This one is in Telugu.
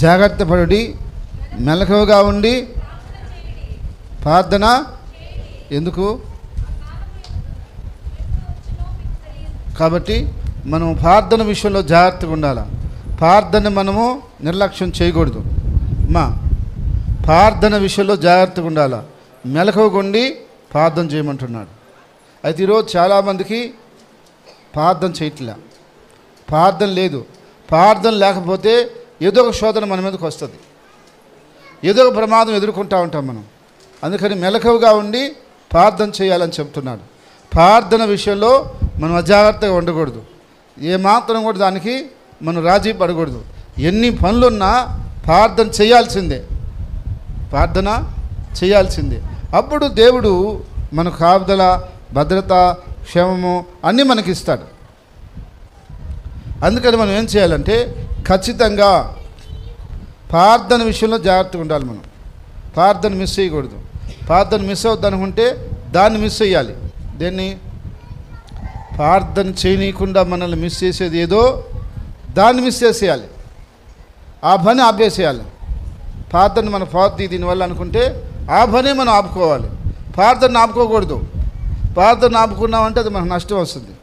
జాగ్రత్త పడి మెలకువగా ఉండి ప్రార్థన ఎందుకు? కాబట్టి మనం ప్రార్థన విషయంలో జాగ్రత్తగా ఉండాలి. ప్రార్థన మనము నిర్లక్ష్యం చేయకూడదు. ప్రార్థన విషయంలో జాగ్రత్తగా ఉండాలి. మెలకువగా ఉండి ప్రార్థన చేయమంటున్నాడు. అయితే ఈరోజు చాలామందికి ప్రార్థన చేయట్లే, ప్రార్థన లేదు. ప్రార్థన లేకపోతే ఏదో ఒక శోధన మన మీదకి వస్తుంది, ఏదో ఒక ప్రమాదం ఎదుర్కొంటూ ఉంటాం మనం. అందుకని మెలకువగా ఉండి ప్రార్థన చేయాలని చెప్తున్నాడు. ప్రార్థన విషయంలో మనం అజాగ్రత్తగా ఉండకూడదు. ఏమాత్రం కూడా దానికి మనం రాజీ పడకూడదు. ఎన్ని పనులున్నా ప్రార్థన చేయాల్సిందే, ప్రార్థన చేయాల్సిందే. అప్పుడు దేవుడు మనకు కాపుదల, భద్రత, క్షేమము అన్నీ మనకిస్తాడు. అందుకని మనం ఏం చేయాలంటే ఖచ్చితంగా ప్రార్థన విషయంలో జాగ్రత్తగా ఉండాలి. మనం ప్రార్థన మిస్ చేయకూడదు. ప్రార్థన మిస్ అవుద్ది అనుకుంటే దాన్ని మిస్ చేయాలి. దేన్ని? ప్రార్థన చేయనీయకుండా మనల్ని మిస్ చేసేది ఏదో దాన్ని మిస్ చేసేయాలి, ఆ పని ఆపేసేయాలి. ప్రార్థన మన పోద్ది దీనివల్ల అనుకుంటే ఆ పనే మనం ఆపుకోవాలి. ప్రార్థన ఆపుకోకూడదు. ప్రార్థన ఆపుకున్నామంటే అది మనకు నష్టం వస్తుంది.